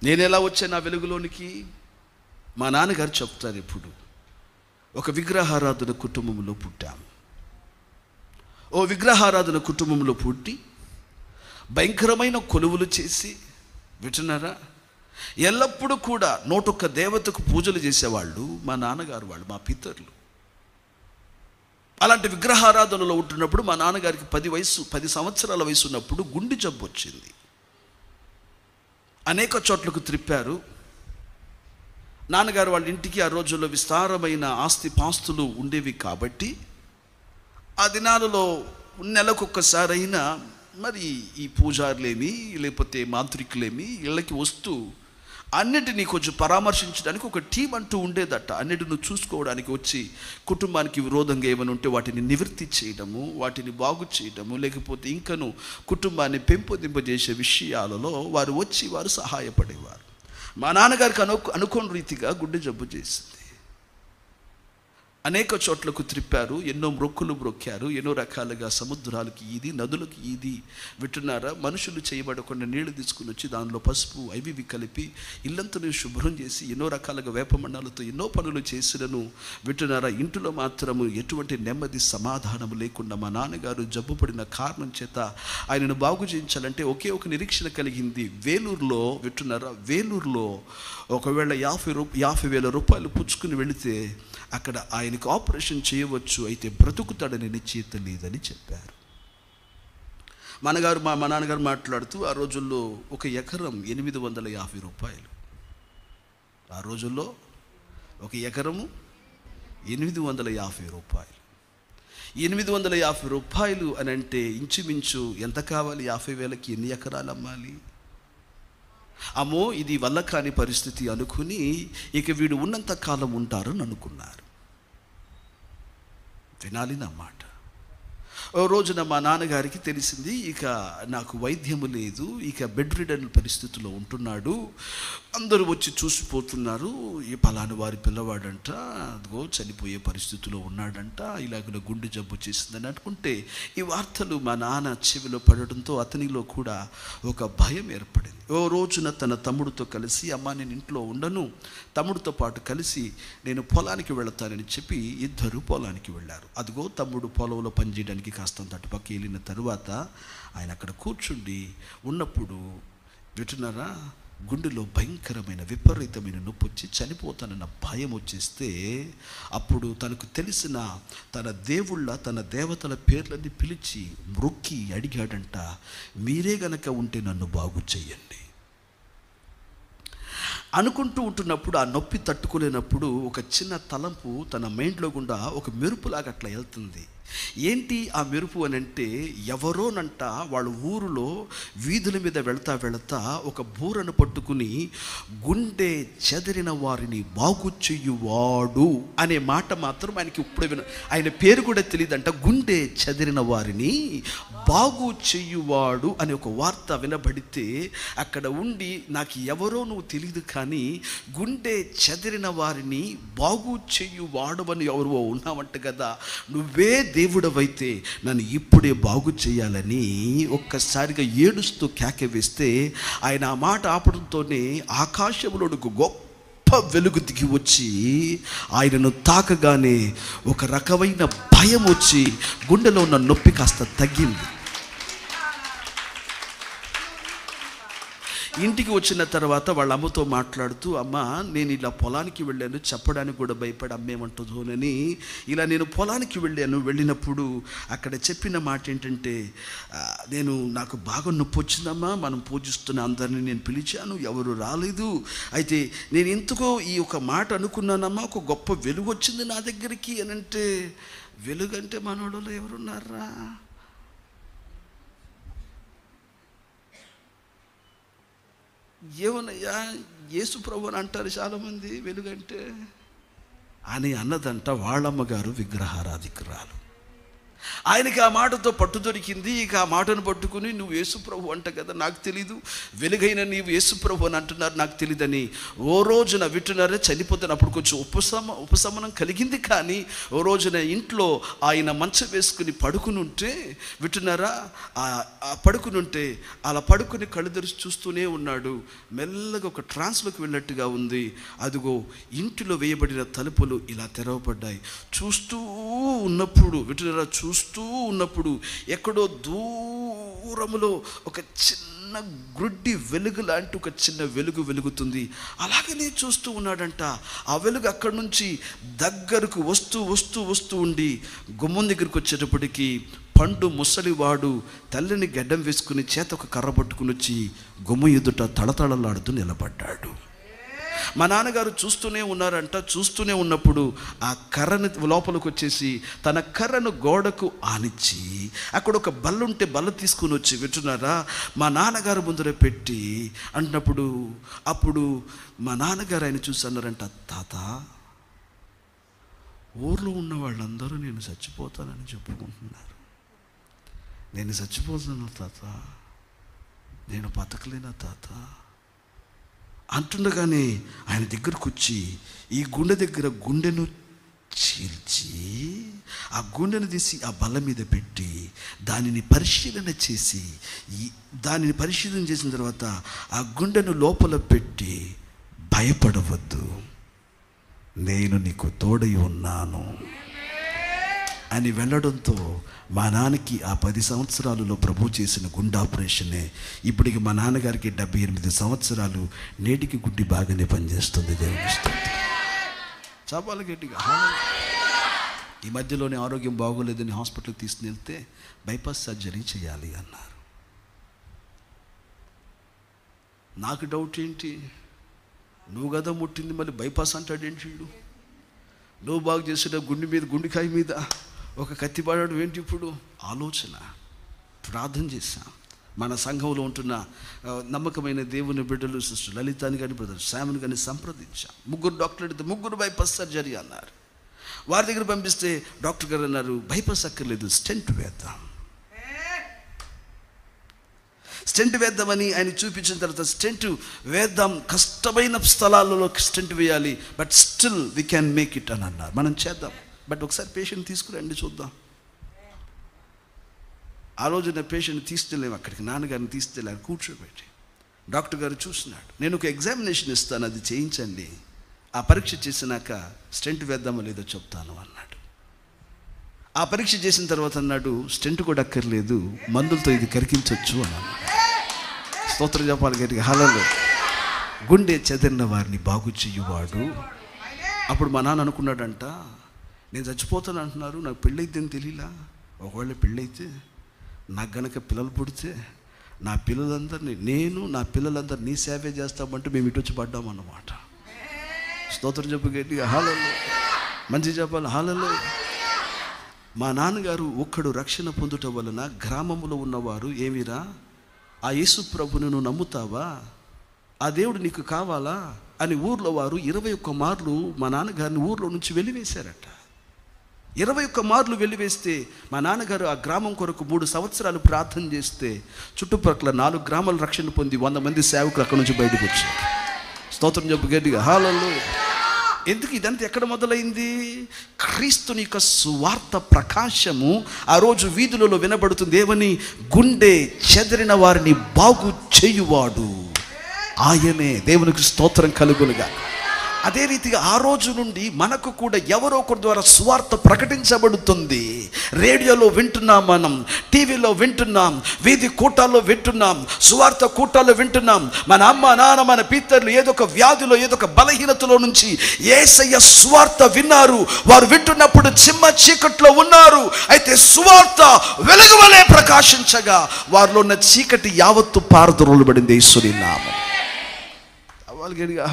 నేను ఎలా వచ్చాను ఆ వెలుగులోనికి? మా నాన్నగారు చెప్తారు ఎప్పుడు, ఒక విగ్రహారాధన కుటుంబంలో పుట్టాము. ఓ విగ్రహారాధన కుటుంబంలో పుట్టి భయంకరమైన కొలువులు చేసి, వింటున్నారా, ఎల్లప్పుడూ కూడా 101 దేవతకు పూజలు చేసేవాళ్ళు మా నాన్నగారు, వాళ్ళు మా పితరులు. అలాంటి విగ్రహారాధనలో ఉంటున్నప్పుడు మా నాన్నగారికి 10 సంవత్సరాల వయసు ఉన్నప్పుడు గుండె జబ్బు వచ్చింది. అనేక చోట్లకు త్రిప్పారు. నాన్నగారు వాళ్ళ ఇంటికి ఆ రోజుల్లో విస్తారమైన ఆస్తి పాస్తులు ఉండేవి కాబట్టి ఆ దినాలలో నెలకొక్కసారైనా మరి ఈ పూజారులేమి లేకపోతే మాంత్రికులేమి ఇళ్ళకి వస్తూ అన్నిటినీ కొంచెం పరామర్శించడానికి ఒక టీం అంటూ ఉండేదట. అన్నిటిని చూసుకోవడానికి వచ్చి కుటుంబానికి విరోధంగా ఏమైనా ఉంటే వాటిని నివృత్తి చేయడము, వాటిని బాగు చేయడము, లేకపోతే ఇంకను కుటుంబాన్ని పెంపొందింపజేసే విషయాలలో వారు సహాయపడేవారు. మా నాన్నగారికి అనుకోని రీతిగా గుండె జబ్బు చేసింది. అనేక చోట్లకు త్రిప్పారు, ఎన్నో మ్రొక్కులు మ్రొక్కారు, ఎన్నో రకాలుగా సముద్రాలకి ఈది, నదులకు ఈది, వింటున్నారా, మనుషులు చేయబడకుండా నీళ్లు తీసుకుని వచ్చి దానిలో పసుపు అవి కలిపి ఇల్లంతా శుభ్రం చేసి ఎన్నో రకాలుగా వేపమండాలతో ఎన్నో పనులు చేసినను, వింటున్నారా, ఇంటిలో మాత్రము ఎటువంటి నెమ్మది సమాధానము లేకుండా మా నాన్నగారు జబ్బు పడిన కారణం చేత ఆయనను బాగు చేయించాలంటే ఒకే ఒక నిరీక్షణ కలిగింది. వేలూరులో, వింటున్నారా, వేలూరులో ఒకవేళ 50,000 రూపాయలు పుచ్చుకుని వెళితే అక్కడ ఆయనకు ఆపరేషన్ చేయవచ్చు, అయితే బ్రతుకుతాడని నిశ్చయిత లేదని చెప్పారు. మా నాన్నగారు మాట్లాడుతూ, ఆ రోజుల్లో ఒక ఎకరం 850 రూపాయలు. ఆ రోజుల్లో ఒక ఎకరము 850 రూపాయలు. 850 రూపాయలు అని అంటే ఇంచుమించు ఎంత కావాలి? 50,000కి ఎన్ని ఎకరాలు అమ్మాలి? అమ్మో, ఇది వల్ల కాని పరిస్థితి అనుకుని ఇక వీడు ఉన్నంత కాలం ఉంటారని అనుకున్నారు. వినాలి నా మాట. ఓ రోజున మా నాన్నగారికి తెలిసింది, ఇక నాకు వైద్యము లేదు, ఇక బెడ్ రిడన్ పరిస్థితిలో ఉంటున్నాడు, అందరూ వచ్చి చూసిపోతున్నారు, ఈ పలానా వారి పిల్లవాడంట, అదిగో చనిపోయే పరిస్థితిలో ఉన్నాడంట, ఇలాగ గుండె జబ్బు చేసిందని అనుకుంటే ఈ వార్తలు మా నాన్న చెవిలో పడడంతో అతనిలో కూడా ఒక భయం ఏర్పడింది. ఓ రోజున తన తమ్ముడితో కలిసి, అమ్మ నేను ఇంట్లో ఉండను, తమ్ముడితో పాటు కలిసి నేను పొలానికి వెళతానని చెప్పి ఇద్దరు పొలానికి వెళ్ళారు. అదిగో తమ్ముడు పొలంలో పనిచేయడానికి కాస్తంత అటుపక్క వెళ్ళిన తరువాత ఆయన అక్కడ కూర్చుండి ఉన్నప్పుడు, వింటున్నారా, గుండెలో భయంకరమైన విపరీతమైన నొప్పి వచ్చి చనిపోతానన్న భయం వచ్చేస్తే అప్పుడు తనకు తెలిసిన తన తన దేవతల పేర్లన్నీ పిలిచి మ్రొక్కి అడిగాడంట, మీరే గనక ఉంటే నన్ను బాగు చెయ్యండి అనుకుంటూ ఉంటున్నప్పుడు ఆ నొప్పి తట్టుకోలేనప్పుడు ఒక చిన్న తలంపు తన మైండ్లో గుండా ఒక మెరుపులాగా అట్లా వెళ్తుంది. ఏంటి ఆ మెరుపు అని అంటే, ఎవరోనంట వాళ్ళ ఊరిలో వీధుల మీద వెళతా ఒక బూరను పట్టుకుని గుండె చెదిరిన వారిని బాగు చెయ్యువాడు అనే మాట మాత్రం ఆయనకి ఇప్పుడు ఆయన పేరు కూడా తెలియదంట. గుండె చెదిరిన వారిని బాగు చెయ్యువాడు అనే ఒక వార్త వినబడితే అక్కడ ఉండి, నాకు ఎవరో నువ్వు తెలియదు కానీ గుండె చెదిరిన వారిని బాగు చెయ్యువాడు అని ఎవరో ఉన్నావంట కదా, నువ్వే దేవుడవైతే నన్ను ఇప్పుడే బాగు చేయాలని ఒక్కసారిగా ఏడుస్తూ కేక వేస్తే ఆయన ఆ మాట ఆపడంతోనే ఆకాశంలోనికి గొప్ప వెలుగు దిగి వచ్చి ఆయనను తాకగానే ఒక రకమైన భయం వచ్చి గుండెలో ఉన్న నొప్పి కాస్త తగ్గింది. ఇంటికి వచ్చిన తర్వాత వాళ్ళ అమ్మతో మాట్లాడుతూ, అమ్మ నేను ఇలా పొలానికి వెళ్ళాను, చెప్పడానికి కూడా భయపడి అమ్మేమంటుందోనని ఇలా నేను పొలానికి వెళ్ళినప్పుడు అక్కడ చెప్పిన మాట ఏంటంటే, నాకు బాగా నొప్పి వచ్చిందమ్మా, మనం పూజిస్తున్న అందరినీ నేను పిలిచాను, ఎవరు రాలేదు, అయితే నేను ఎందుకో ఈ ఒక మాట అనుకున్నానమ్మా, ఒక గొప్ప వెలుగు వచ్చింది నా దగ్గరికి అని అంటే, వెలుగంటే మనోళ్ళలో ఎవరున్నారా? ఏమన్నయ్యా, యేసు ప్రభు అని అంటారు చాలామంది వెలుగంటే అని అన్నదంట వాళ్ళమ్మగారు విగ్రహారాధికురాలు. ఆయనకి ఆ మాటతో పట్టు దొరికింది. ఇక ఆ మాటను పట్టుకుని నువ్వు యేసుప్రభు అంట కదా, నాకు తెలీదు, వెలుగైన నీవు యేసుప్రభు అని అంటున్నారు, నాకు తెలియదని ఓ రోజున వింటున్నారే చనిపోతాను. అప్పుడు కొంచెం ఉపశమనం కలిగింది. కానీ ఓ రోజున ఇంట్లో ఆయన మంచం వేసుకుని పడుకుని ఉంటే వింటున్నారా, పడుకుని ఉంటే అలా పడుకుని కళ్ళు తెరిచి చూస్తూనే ఉన్నాడు. మెల్లగా ఒక ట్రాన్స్లోకి వెళ్ళినట్టుగా ఉంది. అదిగో ఇంటిలో వేయబడిన తలుపులు ఇలా తెరవబడ్డాయి. చూస్తూ ఉన్నప్పుడు వింటున్నారా, చూస్తూ ఉన్నప్పుడు ఎక్కడో దూరములో ఒక చిన్న గుడ్డి వెలుగు లాంటి ఒక చిన్న వెలుగు వెలుగుతుంది. అలాగనే చూస్తూ ఉన్నాడంట. ఆ వెలుగు అక్కడి నుంచి దగ్గరకు వస్తూ వస్తూ వస్తూ ఉండి గుమ్మం దగ్గరికి వచ్చేటప్పటికి పండు ముసలివాడు తల్లిని గడ్డం వేసుకుని చేత ఒక కర్ర పట్టుకుని వచ్చి గుమ్మ ఎదుట తళతళలాడుతూ నిలబడ్డాడు. మా నాన్నగారు చూస్తూనే ఉన్నారంట. చూస్తూనే ఉన్నప్పుడు ఆ కర్రని లోపలికి వచ్చేసి తన కర్రను గోడకు ఆనిచ్చి అక్కడ ఒక బల్ల ఉంటే బల్ల తీసుకుని వచ్చి వింటున్నారా మా నాన్నగారు ముందర పెట్టి అంటున్నప్పుడు అప్పుడు మా నాన్నగారు ఆయన చూసి అన్నారంట, తాత, ఊర్లో ఉన్న వాళ్ళందరూ నేను చచ్చిపోతానని చెప్పుకుంటున్నారు. నేను చచ్చిపోతాను తాత, నేను బతకలేనా తాత అంటుండగానే ఆయన దగ్గరకు వచ్చి ఈ గుండె దగ్గర గుండెను చీల్చి ఆ గుండెను తీసి ఆ బల్ల మీద పెట్టి దానిని పరిశీలన చేసిన తర్వాత ఆ గుండెను లోపల పెట్టి భయపడవద్దు, నేను నీకు తోడై ఉన్నాను అని వెళ్ళడంతో మా నాన్నకి ఆ 10 సంవత్సరాలలో ప్రభు చేసిన గుండె ఆపరేషనే ఇప్పటికి మా నాన్నగారికి 78 సంవత్సరాలు, నేటికి గుడ్డి బాగానే పనిచేస్తుంది. దేవుని స్తోత్రం. చాలా గట్టిగా. ఈ మధ్యలోనే ఆరోగ్యం బాగోలేదని హాస్పిటల్కి తీసుకుని వెళ్తే బైపాస్ సర్జరీ చేయాలి అన్నారు. నాకు డౌట్ ఏంటి, నువ్వు కదా ముట్టింది మళ్ళీ బైపాస్ అంటాడేంటి వీడు, నువ్వు బాగు చేసిన గుండెకాయ మీద ఒక కత్తి పడడం ఏంటి ఇప్పుడు ఆలోచన. ప్రార్థన చేశాం. మన సంఘంలో ఉంటున్న నమ్మకమైన దేవుని బిడ్డలు సిస్టర్ లలితాని కానీ బ్రదర్ శామ్ని కానీ సంప్రదించాం. 3 డాక్టర్లు అడిగితే 3 బైపాస్ సర్జరీ అన్నారు. వారి దగ్గర పంపిస్తే డాక్టర్ గారు అన్నారు, బైపాస్ అక్కర్లేదు, స్టెంట్ వేద్దాం. స్టెంట్ వేద్దామని ఆయన చూపించిన తర్వాత స్టెంట్ వేద్దాం, కష్టమైన స్థలాలలో స్టెంట్ వేయాలి, but still we can make it అని అన్నారు. మనం చేద్దాం, బట్ ఒకసారి పేషెంట్ తీసుకురండి చూద్దాం. ఆ రోజున పేషెంట్ తీసుకెళ్ళాము అక్కడికి, నాన్నగారిని తీసుకెళ్ళాను కూర్చోబెట్టి. డాక్టర్ గారు చూస్తున్నాడు. నేను ఒక ఎగ్జామినేషన్ ఇస్తాను, అది చేయించండి, ఆ పరీక్ష చేసినాక స్టెంట్ వేద్దామో లేదో చెప్తాను అన్నాడు. ఆ పరీక్ష చేసిన తర్వాత అన్నాడు, స్టెంట్ కూడా అక్కర్లేదు, మందులతో ఇది కరికించవచ్చు అని అన్నాడు. స్తోత్రం చెప్పాలి గట్టిగా. హల్లెలూయా. గుండె చెదిరిన వారిని బాగు చెయ్యువాడు. అప్పుడు మా నాన్న అనుకున్నాడంట, నేను చచ్చిపోతాను అంటున్నారు, నాకు పెళ్ళైద్దని తెలియలా, ఒకవేళ పెళ్ళైతే నాకు గనక పిల్లలు పుడితే నా పిల్లలందరినీ నా పిల్లలందరూ నీ సేవే చేస్తామంటూ మేము ఇటు వచ్చి పడ్డామన్నమాట. స్తోత్రం చెప్పు గట్టిగా. హల్లెలూయా. మంచి చెప్పాలి. హల్లెలూయా. మా నాన్నగారు ఒక్కడు రక్షణ పొందుట వలన గ్రామంలో ఉన్నవారు, ఏమిరా ఆ యేసు ప్రభువును నువ్వు నమ్ముతావా, ఆ దేవుడు నీకు కావాలా అని ఊర్లో వారు 21 మార్లు మా నాన్నగారిని ఊర్లో నుంచి వెలివేశారట. 21 మార్లు వెలివేస్తే మా నాన్నగారు ఆ గ్రామం కొరకు 3 సంవత్సరాలు ప్రార్థన చేస్తే చుట్టుపక్కల 4 గ్రామాలు రక్షణ పొంది 100 మంది సేవకులు అక్కడి నుంచి బయటకు వచ్చారు. స్తోత్రం చెప్పు గట్టిగా. హల్లెలూయా. ఎందుకు ఇదంతా ఎక్కడ మొదలైంది? క్రీస్తుని యొక్క సువార్త ప్రకాశము ఆ రోజు వీధులలో వినబడుతుంది. ఏమని? గుండె చెదిరిన వారిని బాగు చేయువాడు ఆయనే. దేవునికి స్తోత్రం కలుగునుగా. అదే రీతిగా ఆ రోజు నుండి మనకు కూడా ఎవరో ఒకరి ద్వారా సువార్త ప్రకటించబడుతుంది. రేడియోలో వింటున్నాం, మనం టీవీలో వింటున్నాం, వీధి కూటాల్లో వింటున్నాం, సువార్త కూటాల్లో వింటున్నాం. మన అమ్మ నాన్న మన పితరులు ఏదో ఒక వ్యాధిలో ఏదో ఒక బలహీనతలో నుంచి యేసయ్య సువార్త విన్నారు. వారు వింటున్నప్పుడు చిమ్మ చీకట్లో ఉన్నారు. అయితే సువార్త వెలుగువలే ప్రకాశించగా వారిలో ఉన్న చీకటి యావత్తు పారద్రోలబడింది. యేసుని నామం. హల్లెలూయా.